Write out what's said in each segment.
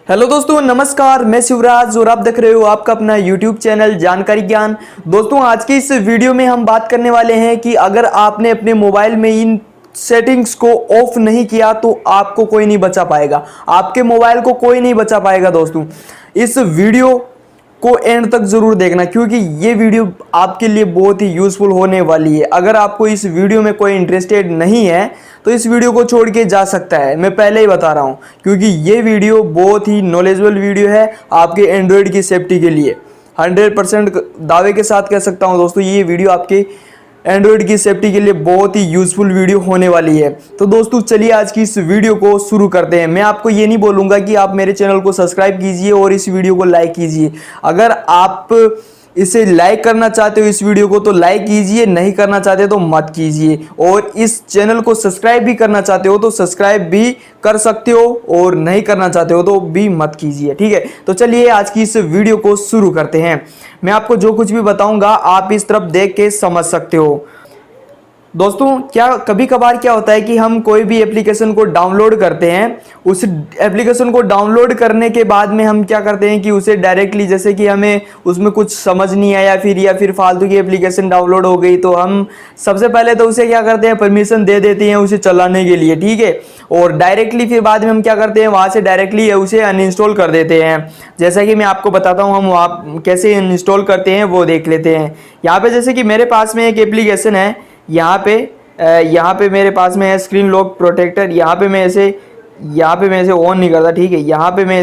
Hello दोस्तों, नमस्कार। मैं शिवराज और आप देख रहे हो आपका अपना यूट्यूब चैनल जानकारी ज्ञान। दोस्तों, आज की इस वीडियो में हम बात करने वाले हैं कि अगर आपने अपने मोबाइल में इन सेटिंग्स को ऑफ नहीं किया तो आपको कोई नहीं बचा पाएगा, आपके मोबाइल को कोई नहीं बचा पाएगा। दोस्तों, इस वीडियो को एंड तक जरूर देखना क्योंकि ये वीडियो आपके लिए बहुत ही यूजफुल होने वाली है। अगर आपको इस वीडियो में कोई इंटरेस्टेड नहीं है तो इस वीडियो को छोड़ के जा सकता है, मैं पहले ही बता रहा हूँ, क्योंकि ये वीडियो बहुत ही नॉलेजेबल वीडियो है आपके एंड्रॉयड की सेफ्टी के लिए। 100% दावे के साथ कह सकता हूँ दोस्तों, ये वीडियो आपके एंड्रॉयड की सेफ्टी के लिए बहुत ही यूजफुल वीडियो होने वाली है। तो दोस्तों, चलिए आज की इस वीडियो को शुरू करते हैं। मैं आपको ये नहीं बोलूँगा कि आप मेरे चैनल को सब्सक्राइब कीजिए और इस वीडियो को लाइक कीजिए। अगर आप इसे लाइक करना चाहते हो इस वीडियो को तो लाइक कीजिए, नहीं करना चाहते तो मत कीजिए। और इस चैनल को सब्सक्राइब भी करना चाहते हो तो सब्सक्राइब भी कर सकते हो और नहीं करना चाहते हो तो भी मत कीजिए, ठीक है। तो चलिए आज की इस वीडियो को शुरू करते हैं। मैं आपको जो कुछ भी बताऊंगा आप इस तरफ देख के समझ सकते हो। दोस्तों, क्या कभी कभार क्या होता है कि हम कोई भी एप्लीकेशन को डाउनलोड करते हैं, उस एप्लीकेशन को डाउनलोड करने के बाद में हम क्या करते हैं कि उसे डायरेक्टली, जैसे कि हमें उसमें कुछ समझ नहीं आया या फिर फालतू की एप्लीकेशन डाउनलोड हो गई, तो हम सबसे पहले तो उसे क्या करते हैं, परमिशन दे देते हैं उसे चलाने के लिए, ठीक है। और डायरेक्टली फिर बाद में हम क्या करते हैं, वहाँ से डायरेक्टली उसे अनइंस्टॉल कर देते हैं। जैसा कि मैं आपको बताता हूँ हम वहाँ कैसे अनइंस्टॉल करते हैं वो देख लेते हैं। यहाँ पे जैसे कि मेरे पास में एक एप्लीकेशन है, यहाँ पे मेरे पास में है स्क्रीन लॉक प्रोटेक्टर। यहाँ पे मैं इसे ऑन नहीं करता, ठीक है। यहाँ पे मैं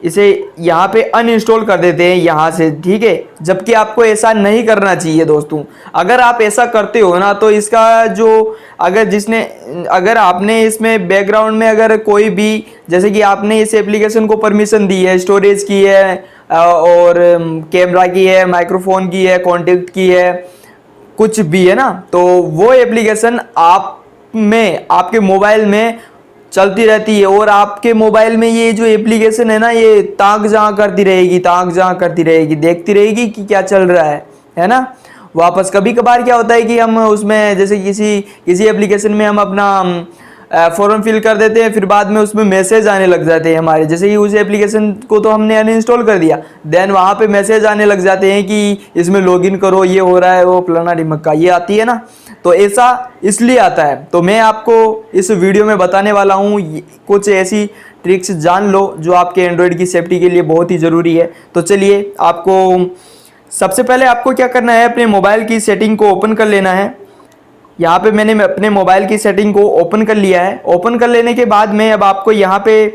इसे यहाँ पे अनइंस्टॉल कर देते हैं यहाँ से, ठीक है। जबकि आपको ऐसा नहीं करना चाहिए दोस्तों। अगर आप ऐसा करते हो ना तो इसका जो अगर आपने इसमें बैकग्राउंड में अगर कोई भी, जैसे कि आपने इस एप्लीकेशन को परमिशन दी है, स्टोरेज की है और कैमरा की है, माइक्रोफोन की है, कॉन्टेक्ट की है, कुछ भी है ना, तो वो एप्लीकेशन आपके मोबाइल में चलती रहती है। और आपके मोबाइल में ये जो एप्लीकेशन है ना, ये ताक झांक करती रहेगी, देखती रहेगी कि क्या चल रहा है ना। वापस कभी कभार क्या होता है कि हम उसमें, जैसे किसी एप्लीकेशन में हम अपना फॉर्म फिल कर देते हैं, फिर बाद में उसमें मैसेज आने लग जाते हैं हमारे, जैसे कि उस एप्लीकेशन को तो हमने अनइंस्टॉल कर दिया, देन वहाँ पे मैसेज आने लग जाते हैं कि इसमें लॉगिन करो, ये हो रहा है, वो फलाना ढिमक्का, ये आती है ना। तो ऐसा इसलिए आता है। तो मैं आपको इस वीडियो में बताने वाला हूँ, कुछ ऐसी ट्रिक्स जान लो जो आपके एंड्रॉयड की सेफ्टी के लिए बहुत ही ज़रूरी है। तो चलिए, सबसे पहले आपको क्या करना है, अपने मोबाइल की सेटिंग को ओपन कर लेना है। यहाँ पे मैंने अपने मोबाइल की सेटिंग को ओपन कर लिया है। ओपन कर लेने के बाद में अब आपको यहाँ पे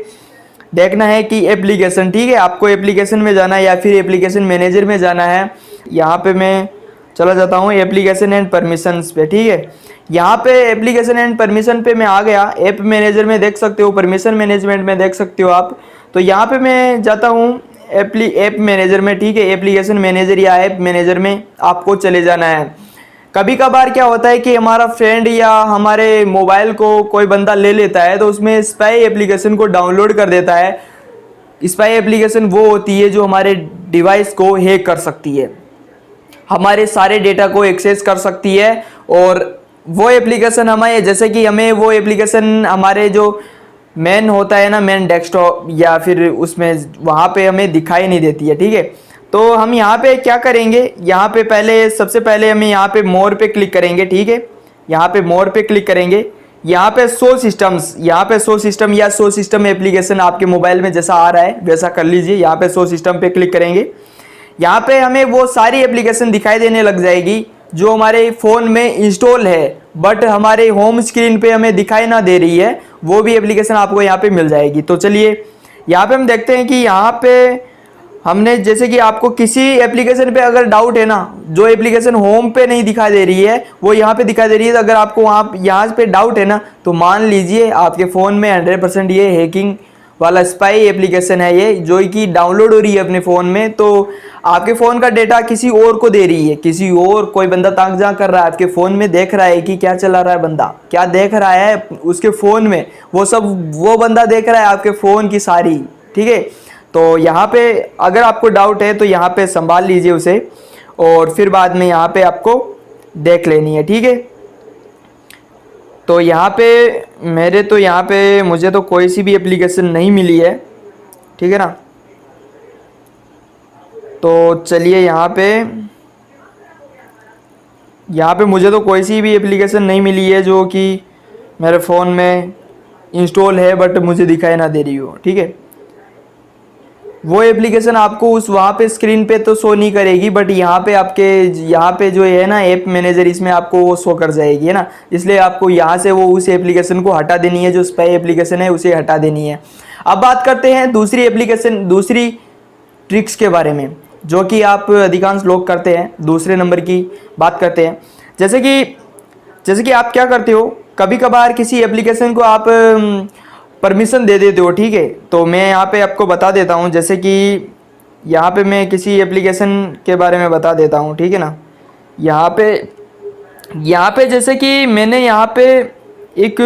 देखना है कि एप्लीकेशन, ठीक है। आपको एप्लीकेशन में जाना है या फिर एप्लीकेशन मैनेजर में जाना है। यहाँ पे मैं चला जाता हूँ एप्लीकेशन एंड परमिशंस पे, ठीक है। यहाँ पे एप्लीकेशन एंड परमिशन पे मैं आ गया। ऐप मैनेजर में देख सकते हो, परमिशन मैनेजमेंट में देख सकते हो आप। तो यहाँ पे मैं जाता हूँ ऐप मैनेजर में, ठीक है। एप्लीकेशन मैनेजर या ऐप मैनेजर में आपको चले जाना है। कभी कभार क्या होता है कि हमारा फ्रेंड या हमारे मोबाइल को कोई बंदा ले लेता है तो उसमें स्पाई एप्लीकेशन को डाउनलोड कर देता है। स्पाई एप्लीकेशन वो होती है जो हमारे डिवाइस को हैक कर सकती है, हमारे सारे डेटा को एक्सेस कर सकती है। और वो एप्लीकेशन हमें, जैसे कि हमें वो एप्लीकेशन हमारे जो मेन होता है ना, मेन डेस्कटॉप या फिर उसमें, वहाँ पे हमें दिखाई नहीं देती है, ठीक है। तो हम यहाँ पे क्या करेंगे, यहाँ पे सबसे पहले हमें यहाँ पे मोर पे क्लिक करेंगे, ठीक है। यहाँ पे मोर पे क्लिक करेंगे। यहाँ पे शो सिस्टम या शो सिस्टम एप्लीकेशन आपके मोबाइल में जैसा आ रहा है वैसा कर लीजिए। यहाँ पे शो सिस्टम पे क्लिक करेंगे। यहाँ पे हमें वो सारी एप्लीकेशन दिखाई देने लग जाएगी जो हमारे फ़ोन में इंस्टॉल है बट हमारे होम स्क्रीन पे हमें दिखाई ना दे रही है, वो भी एप्लीकेशन आपको यहाँ पे मिल जाएगी। तो चलिए, यहाँ पे हम देखते हैं कि यहाँ पे हमने, जैसे कि आपको किसी एप्लीकेशन पे अगर डाउट है ना, जो एप्लीकेशन होम पे नहीं दिखाई दे रही है वो यहाँ पे दिखाई दे रही है, तो अगर आपको यहाँ पे डाउट है ना, तो मान लीजिए आपके फ़ोन में 100% ये हैकिंग वाला स्पाई एप्लीकेशन है, ये जो कि डाउनलोड हो रही है अपने फ़ोन में, तो आपके फ़ोन का डेटा किसी और को दे रही है, किसी और कोई बंदा ताक झांक कर रहा है आपके फ़ोन में, देख रहा है कि क्या चला रहा है, बंदा क्या देख रहा है उसके फ़ोन में, वो बंदा देख रहा है आपके फ़ोन की सारी, ठीक है। तो यहाँ पे अगर आपको डाउट है तो यहाँ पे संभाल लीजिए उसे और फिर बाद में यहाँ पे आपको देख लेनी है, ठीक है। तो यहाँ पे मुझे तो कोई सी भी एप्लीकेशन नहीं मिली है ठीक है ना। तो चलिए यहाँ पे मुझे तो कोई सी भी एप्लीकेशन नहीं मिली है जो कि मेरे फ़ोन में इंस्टॉल है बट मुझे दिखाई ना दे रही हो, ठीक है। वो एप्लीकेशन आपको उस वहाँ पे स्क्रीन पे तो शो नहीं करेगी, बट यहाँ पे आपके यहाँ पे जो है ना ऐप मैनेजर, इसमें आपको वो शो कर जाएगी, है ना। इसलिए आपको यहाँ से वो उस एप्लीकेशन को हटा देनी है, जो स्पाई एप्लीकेशन है उसे हटा देनी है। अब बात करते हैं दूसरी एप्लीकेशन, दूसरी ट्रिक्स के बारे में, जो कि आप अधिकांश लोग करते हैं। दूसरे नंबर की बात करते हैं, जैसे कि आप क्या करते हो, कभी कभार किसी एप्लीकेशन को आप परमिशन दे देते हो, ठीक है। तो मैं यहाँ पे आपको बता देता हूँ, जैसे कि यहाँ पे मैं किसी एप्लीकेशन के बारे में बता देता हूँ, ठीक है ना। यहाँ पे जैसे कि मैंने यहाँ पे एक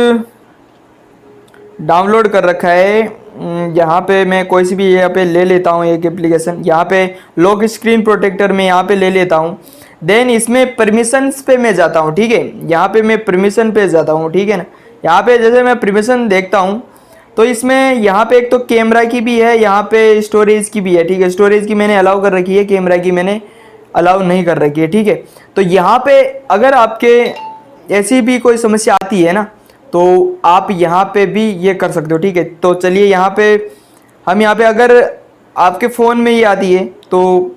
डाउनलोड कर रखा है। यहाँ पे मैं कोई सी भी यहाँ पे ले लेता हूँ एक एप्लीकेशन, यहाँ पे लॉक स्क्रीन प्रोटेक्टर में यहाँ पे ले लेता हूँ। देन इसमें परमिशंस पे मैं जाता हूँ, ठीक है। यहाँ पे मैं परमिशन पे जाता हूँ, ठीक है ना। यहाँ पे जैसे मैं परमिशन देखता हूँ तो इसमें यहाँ पे एक तो कैमरा की भी है, यहाँ पे स्टोरेज की भी है, ठीक है। स्टोरेज की मैंने अलाउ कर रखी है, कैमरा की मैंने अलाउ नहीं कर रखी है, ठीक है। तो यहाँ पे अगर आपके ऐसी भी कोई समस्या आती है ना, तो आप यहाँ पे भी ये कर सकते हो, ठीक है। तो चलिए यहाँ पे अगर आपके फ़ोन में ये आती है, तो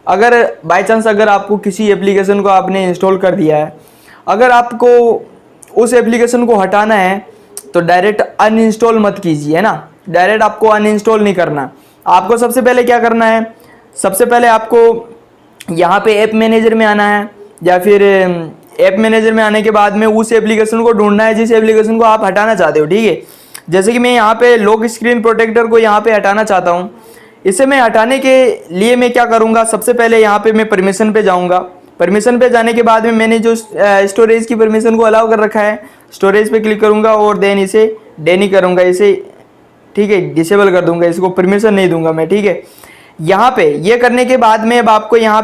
अगर बाय चांस अगर आपको किसी एप्लीकेशन को आपने इंस्टॉल कर दिया है, अगर आपको उस एप्लीकेशन को हटाना है तो डायरेक्ट अनइंस्टॉल मत कीजिए, है ना। डायरेक्ट आपको अनइंस्टॉल नहीं करना। आपको सबसे पहले क्या करना है, सबसे पहले आपको यहाँ पे ऐप मैनेजर में आना है, या फिर ऐप मैनेजर में आने के बाद में उस एप्लीकेशन को ढूंढना है जिस एप्लीकेशन को आप हटाना चाहते हो, ठीक है। जैसे कि मैं यहाँ पे लॉक स्क्रीन प्रोटेक्टर को यहाँ पे हटाना चाहता हूँ। इसे मैं हटाने के लिए मैं क्या करूँगा, सबसे पहले यहाँ पे मैं परमिशन पे जाऊँगा। परमिशन पे जाने के बाद में मैंने जो स्टोरेज की परमिशन को अलाउ कर रखा है, स्टोरेज पे क्लिक करूँगा और देन इसे डेनी करूँगा, इसे, ठीक है, डिसेबल कर दूंगा, इसको परमिशन नहीं दूंगा मैं, ठीक है। यहाँ पे ये करने के बाद में अब आपको यहाँ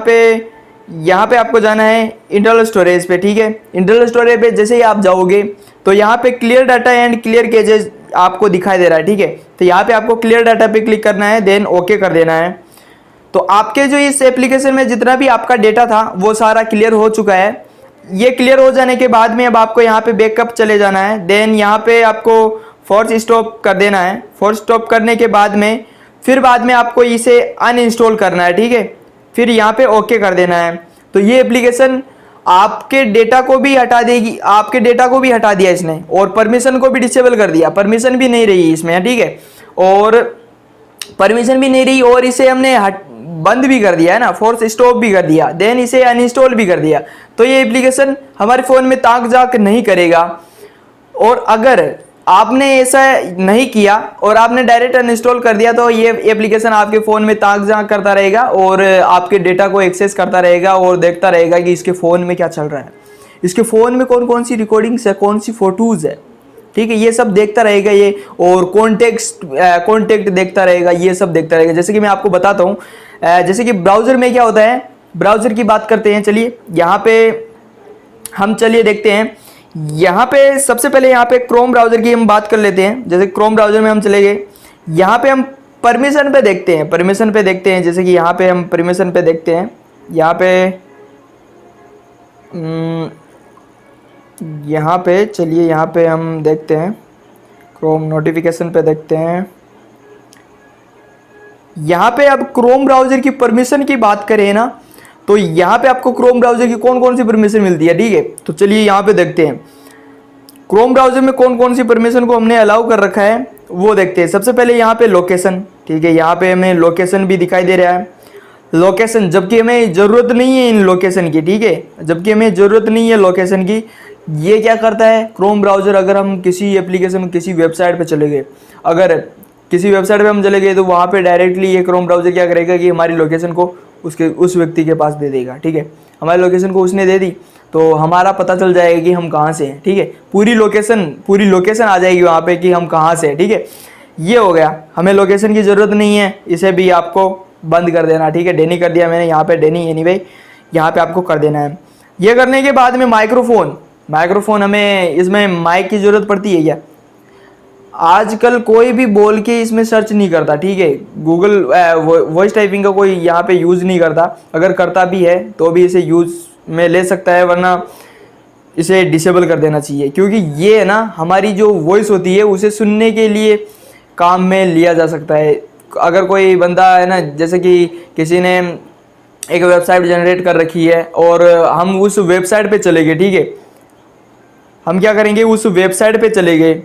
पे आपको जाना है इंटरनल स्टोरेज पे, ठीक है। इंटरनल स्टोरेज पे जैसे ही आप जाओगे तो यहाँ पे क्लियर डाटा एंड क्लियर केजेस आपको दिखाई दे रहा है, ठीक है। तो यहाँ पे आपको क्लियर डाटा पे क्लिक करना है, देन ओके कर देना है। तो आपके जो इस एप्लीकेशन में जितना भी आपका डेटा था वो सारा क्लियर हो चुका है। ये क्लियर हो जाने के बाद में अब आपको यहाँ पे बैकअप चले जाना है, देन यहाँ पे आपको फोर्स स्टॉप कर देना है। फोर्स स्टॉप करने के बाद में फिर बाद में आपको इसे अनइंस्टॉल करना है, ठीक है। फिर यहाँ पे ओके कर देना है। तो ये एप्लीकेशन आपके डेटा को भी हटा देगी, आपके डेटा को भी हटा दिया इसने, और परमिशन को भी डिसेबल कर दिया। परमिशन भी नहीं रही इसमें, ठीक है, और परमिशन भी नहीं रही, और इसे हमने बंद भी कर दिया है ना, फोर्स स्टॉप भी कर दिया, देन इसे अनइंस्टॉल भी कर दिया। तो ये एप्लीकेशन हमारे फ़ोन में ताक झाक नहीं करेगा। और अगर आपने ऐसा नहीं किया और आपने डायरेक्ट अनइंस्टॉल कर दिया तो ये एप्लीकेशन आपके फ़ोन में ताक झांक करता रहेगा और आपके डेटा को एक्सेस करता रहेगा और देखता रहेगा कि इसके फ़ोन में क्या चल रहा है, इसके फ़ोन में कौन कौन सी रिकॉर्डिंग्स है, कौन सी फ़ोटोज़ है, ठीक है। ये सब देखता रहेगा ये, और कॉन्टेक्ट देखता रहेगा, ये सब देखता रहेगा। जैसे कि मैं आपको बताता हूँ, जैसे कि ब्राउज़र में क्या होता है, ब्राउज़र की बात करते हैं। चलिए यहाँ पे हम चलिए देखते हैं। यहाँ पे सबसे पहले यहाँ पे क्रोम ब्राउज़र की हम बात कर लेते हैं। जैसे क्रोम ब्राउज़र में हम चले गए, यहाँ पे हम परमिशन पे देखते हैं, परमिशन पे देखते हैं। जैसे कि यहाँ पे हम परमिशन पे देखते हैं, यहाँ पे चलिए यहाँ पे हम देखते हैं, क्रोम नोटिफिकेशन पे देखते हैं। यहाँ पे अब क्रोम ब्राउज़र की परमिशन की बात करें ना, तो यहाँ पे आपको क्रोम ब्राउज़र की कौन कौन सी परमिशन मिलती है, ठीक है। तो चलिए यहाँ पे देखते हैं क्रोम ब्राउज़र में कौन कौन सी परमिशन को हमने अलाउ कर रखा है, वो देखते हैं। सबसे पहले यहाँ पे लोकेशन, ठीक है, यहाँ पे हमें लोकेशन भी दिखाई दे रहा है। लोकेशन, जबकि हमें ज़रूरत नहीं है इन लोकेशन की, ठीक है, जबकि हमें ज़रूरत नहीं है लोकेशन की। ये क्या करता है क्रोम ब्राउज़र, अगर हम किसी एप्लीकेशन, किसी वेबसाइट पर चले गए, अगर किसी वेबसाइट पे हम चले गए तो वहाँ पे डायरेक्टली ये क्रोम ब्राउज़र क्या करेगा कि हमारी लोकेशन को उस व्यक्ति के पास दे देगा, ठीक है। हमारी लोकेशन को उसने दे दी तो हमारा पता चल जाएगा कि हम कहाँ से हैं, ठीक है। पूरी लोकेशन आ जाएगी वहाँ पे कि हम कहाँ से हैं, ठीक है। ये हो गया, हमें लोकेशन की ज़रूरत नहीं है, इसे भी आपको बंद कर देना, ठीक है। डेनी कर दिया मैंने यहाँ पे, डेनी एनीवे यहाँ पे आपको कर देना है। ये करने के बाद में माइक्रोफोन हमें इसमें माइक की ज़रूरत पड़ती है क्या? आजकल कोई भी बोल के इसमें सर्च नहीं करता, ठीक है। गूगल वॉइस टाइपिंग का कोई यहाँ पे यूज़ नहीं करता, अगर करता भी है तो भी इसे यूज़ में ले सकता है, वरना इसे डिसेबल कर देना चाहिए। क्योंकि ये है ना, हमारी जो वॉइस होती है उसे सुनने के लिए काम में लिया जा सकता है। अगर कोई बंदा है ना, जैसे कि किसी ने एक वेबसाइट जनरेट कर रखी है और हम उस वेबसाइट पे चले गए, ठीक है, हम क्या करेंगे, उस वेबसाइट पे चले गए,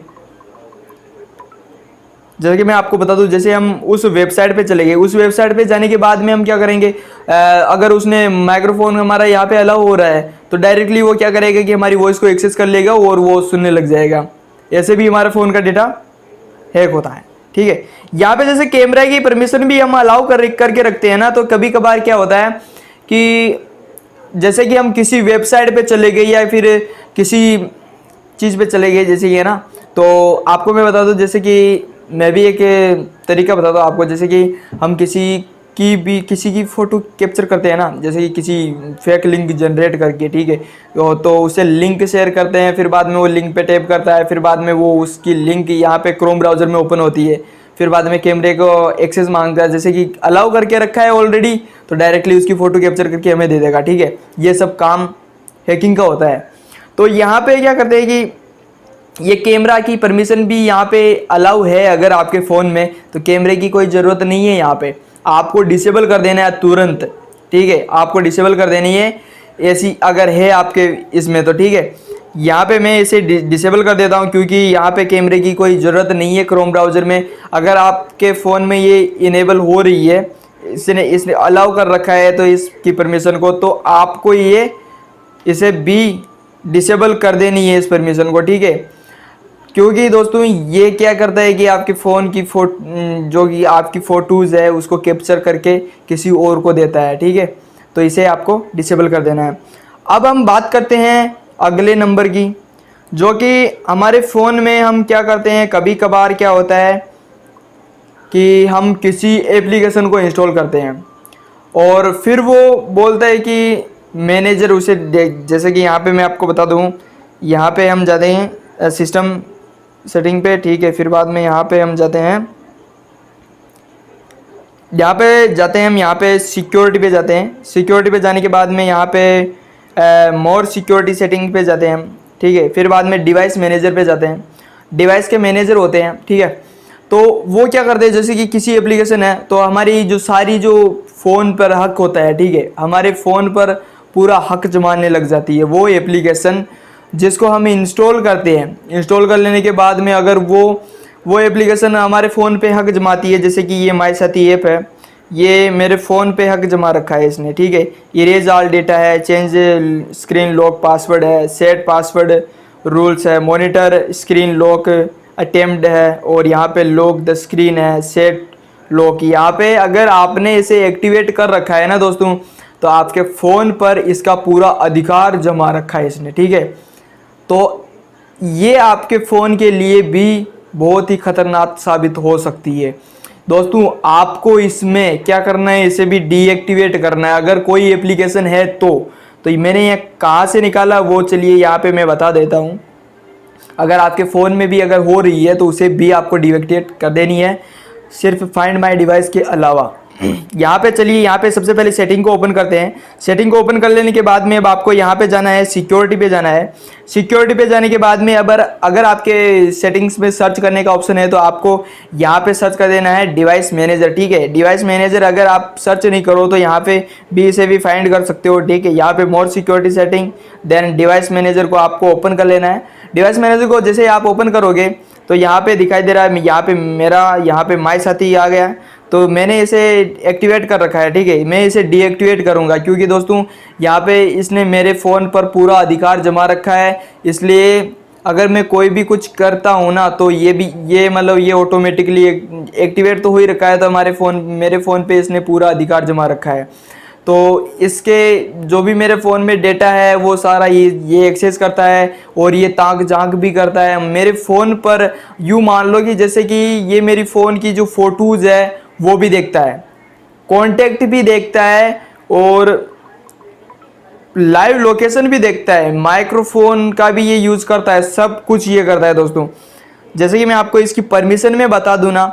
जैसे कि मैं आपको बता दूं, जैसे हम उस वेबसाइट पे चले गए, उस वेबसाइट पे जाने के बाद में हम क्या करेंगे, अगर उसने माइक्रोफोन हमारा यहाँ पे अलाउ हो रहा है तो डायरेक्टली वो क्या करेगा कि हमारी वॉइस को एक्सेस कर लेगा और वो सुनने लग जाएगा। ऐसे भी हमारे फ़ोन का डेटा हैक होता है, ठीक है। यहाँ पे जैसे कैमरा की परमिशन भी हम अलाउ करके रखते हैं ना, तो कभी कभार क्या होता है कि जैसे कि हम किसी वेबसाइट पे चले गए या फिर किसी चीज़ पे चले गए, जैसे ये ना, तो आपको मैं बता दूं, जैसे कि मैं भी एक तरीका बताता हूँ आपको। जैसे कि हम किसी की फ़ोटो कैप्चर करते हैं ना, जैसे कि किसी फेक लिंक जनरेट करके, ठीक है, तो उसे लिंक शेयर करते हैं, फिर बाद में वो लिंक पे टैप करता है, फिर बाद में वो उसकी लिंक यहाँ पे क्रोम ब्राउज़र में ओपन होती है, फिर बाद में कैमरे को एक्सेस मांगता है, जैसे कि अलाउ करके रखा है ऑलरेडी, तो डायरेक्टली उसकी फ़ोटो कैप्चर करके हमें दे देगा, ठीक है। ये सब काम हैकिंग का होता है। तो यहाँ पे क्या करते हैं कि ये कैमरा की परमिशन भी यहाँ पे अलाउ है, अगर आपके फ़ोन में, तो कैमरे की कोई ज़रूरत नहीं है। यहाँ पे आपको डिसेबल कर देना है तुरंत, ठीक है, आपको डिसेबल कर देनी है ऐसी अगर है आपके इसमें, तो ठीक है। यहाँ पे मैं इसे डिसेबल कर देता हूँ, क्योंकि यहाँ पे कैमरे की कोई ज़रूरत नहीं है क्रोम ब्राउज़र में। अगर आपके फ़ोन में ये इनेबल हो रही है, इसने अलाउ कर रखा है तो इसकी परमिशन को, तो आपको इसे भी डिसेबल कर देनी है इस परमिशन को, ठीक है। क्योंकि दोस्तों ये क्या करता है कि आपके फ़ोन की जो कि आपकी फ़ोटोज़ है उसको कैप्चर करके किसी और को देता है, ठीक है। तो इसे आपको डिसेबल कर देना है। अब हम बात करते हैं अगले नंबर की, जो कि हमारे फ़ोन में हम क्या करते हैं, कभी कभार क्या होता है कि हम किसी एप्लीकेशन को इंस्टॉल करते हैं और फिर वो बोलता है कि मैनेजर उसे जैसे कि यहाँ पे मैं आपको बता दूँ, यहाँ पे हम जाते हैं सिस्टम सेटिंग पे, ठीक है, फिर बाद में यहाँ पे हम जाते हैं, हम यहाँ पे सिक्योरिटी पे जाते हैं। सिक्योरिटी पे जाने के बाद में यहाँ पे मोर सिक्योरिटी सेटिंग पे जाते हैं हम, ठीक है, फिर बाद में डिवाइस मैनेजर पे जाते हैं। डिवाइस के मैनेजर होते हैं, ठीक है, तो वो क्या करते हैं, जैसे कि किसी एप्लीकेशन है तो हमारी जो सारी जो फ़ोन पर हक होता है, ठीक है, हमारे फ़ोन पर पूरा हक जमाने लग जाती है वो एप्लीकेशन जिसको हम इंस्टॉल करते हैं। इंस्टॉल कर लेने के बाद में अगर वो एप्लीकेशन हमारे फ़ोन पे हक जमाती है, जैसे कि ये माई साथी ऐप है, ये मेरे फ़ोन पे हक जमा रखा है इसने, ठीक है। इरेज ऑल डेटा है, चेंज स्क्रीन लॉक पासवर्ड है, सेट पासवर्ड रूल्स है, मॉनिटर स्क्रीन लॉक अटेम्प्ट है, और यहाँ पे लॉक द स्क्रीन है, सेट लॉक। यहाँ पे अगर आपने इसे एक्टिवेट कर रखा है ना दोस्तों, तो आपके फ़ोन पर इसका पूरा अधिकार जमा रखा है इसने, ठीक है। तो ये आपके फ़ोन के लिए भी बहुत ही ख़तरनाक साबित हो सकती है दोस्तों। आपको इसमें क्या करना है, इसे भी डीएक्टिवेट करना है अगर कोई एप्लीकेशन है तो मैंने ये कहाँ से निकाला वो चलिए यहाँ पे मैं बता देता हूँ। अगर आपके फ़ोन में भी अगर हो रही है तो उसे भी आपको डीएक्टिवेट कर देनी है, सिर्फ फाइंड माय डिवाइस के अलावा। यहाँ पे चलिए, यहाँ पे सबसे पहले सेटिंग को ओपन करते हैं। सेटिंग को ओपन कर लेने के बाद में अब आपको यहाँ पे जाना है, सिक्योरिटी पे जाना है। सिक्योरिटी पे जाने के बाद में अगर आपके सेटिंग्स में सर्च करने का ऑप्शन है तो आपको यहाँ पे सर्च कर देना है डिवाइस मैनेजर, ठीक है। डिवाइस मैनेजर अगर आप सर्च नहीं करो तो यहाँ पे भी इसे भी फाइंड कर सकते हो, ठीक है। यहाँ पे more security setting, then device manager को आपको ओपन कर लेना है। डिवाइस मैनेजर को जैसे आप ओपन करोगे तो यहाँ पे दिखाई दे रहा है, यहाँ पे माई साथी आ गया, तो मैंने इसे एक्टिवेट कर रखा है, ठीक है। मैं इसे डीएक्टिवेट करूँगा क्योंकि दोस्तों यहाँ पे इसने मेरे फ़ोन पर पूरा अधिकार जमा रखा है, इसलिए अगर मैं कोई भी कुछ करता हूँ ना तो ये मतलब ये ऑटोमेटिकली एक्टिवेट तो हो ही रखा है, तो मेरे फ़ोन पे इसने पूरा अधिकार जमा रखा है। तो इसके जो भी मेरे फ़ोन में डेटा है वो सारा ये एक्सेस करता है और ये ताक झांक भी करता है मेरे फ़ोन पर। यूँ मान लो कि जैसे कि ये मेरी फ़ोन की जो फ़ोटोज़ है वो भी देखता है, कॉन्टेक्ट भी देखता है और लाइव लोकेशन भी देखता है, माइक्रोफोन का भी ये यूज़ करता है, सब कुछ ये करता है दोस्तों। जैसे कि मैं आपको इसकी परमिशन में बता दूँ ना,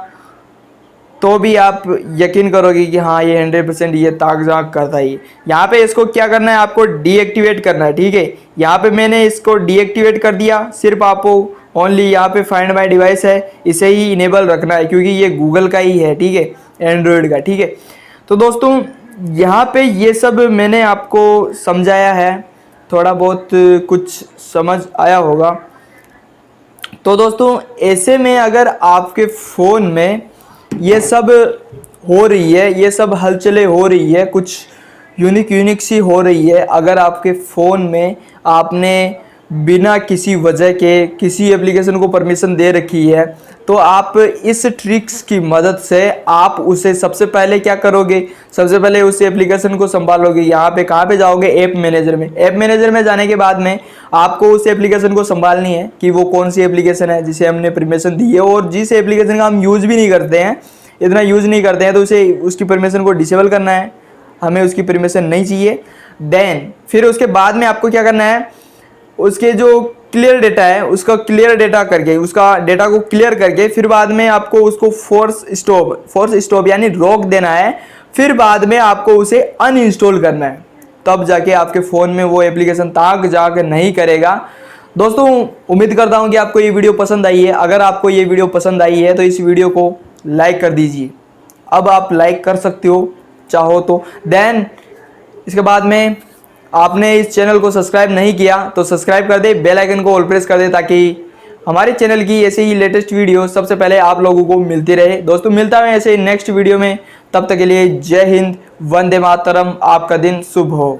तो भी आप यकीन करोगे कि हाँ ये 100% ये ताक झांक करता ही। यहाँ पे इसको क्या करना है, आपको डीएक्टिवेट करना है, ठीक है। यहाँ पे मैंने इसको डीएक्टिवेट कर दिया। सिर्फ आपको ओनली यहाँ पे फाइंड माय डिवाइस है, इसे ही इनेबल रखना है क्योंकि ये गूगल का ही है, ठीक है, एंड्रॉयड का, ठीक है। तो दोस्तों यहाँ पे ये सब मैंने आपको समझाया है, थोड़ा बहुत कुछ समझ आया होगा। तो दोस्तों ऐसे में अगर आपके फ़ोन में ये सब हो रही है, ये सब हलचलें हो रही है, कुछ यूनिक सी हो रही है, अगर आपके फ़ोन में आपने बिना किसी वजह के किसी एप्लीकेशन को परमिशन दे रखी है, तो आप इस ट्रिक्स की मदद से आप उसे सबसे पहले क्या करोगे, सबसे पहले उस एप्लीकेशन को संभालोगे। यहाँ पे कहाँ पे जाओगे, ऐप मैनेजर में। ऐप मैनेजर में जाने के बाद में आपको उस एप्लीकेशन को संभालनी है कि वो कौन सी एप्लीकेशन है जिसे हमने परमिशन दी है, और जिस एप्लीकेशन का हम यूज़ भी नहीं करते हैं, इतना यूज़ नहीं करते हैं, तो उसे उसकी परमिशन को डिसेबल करना है, हमें उसकी परमिशन नहीं चाहिए। देन फिर उसके बाद में आपको क्या करना है, उसके जो क्लियर डेटा है उसका क्लियर डेटा करके, उसका डेटा को क्लियर करके फिर बाद में आपको उसको फोर्स स्टॉप यानी रोक देना है। फिर बाद में आपको उसे अनइंस्टॉल करना है, तब जाके आपके फ़ोन में वो एप्लीकेशन ताक जाके नहीं करेगा। दोस्तों उम्मीद करता हूँ कि आपको ये वीडियो पसंद आई है। अगर आपको ये वीडियो पसंद आई है तो इस वीडियो को लाइक कर दीजिए। अब आप लाइक कर सकते हो चाहो तो। देन इसके बाद में आपने इस चैनल को सब्सक्राइब नहीं किया तो सब्सक्राइब कर दे, बेल आइकन को ऑल प्रेस कर दे, ताकि हमारे चैनल की ऐसे ही लेटेस्ट वीडियो सबसे पहले आप लोगों को मिलती रहे। दोस्तों मिलता है ऐसे नेक्स्ट वीडियो में, तब तक के लिए जय हिंद, वंदे मातरम, आपका दिन शुभ हो।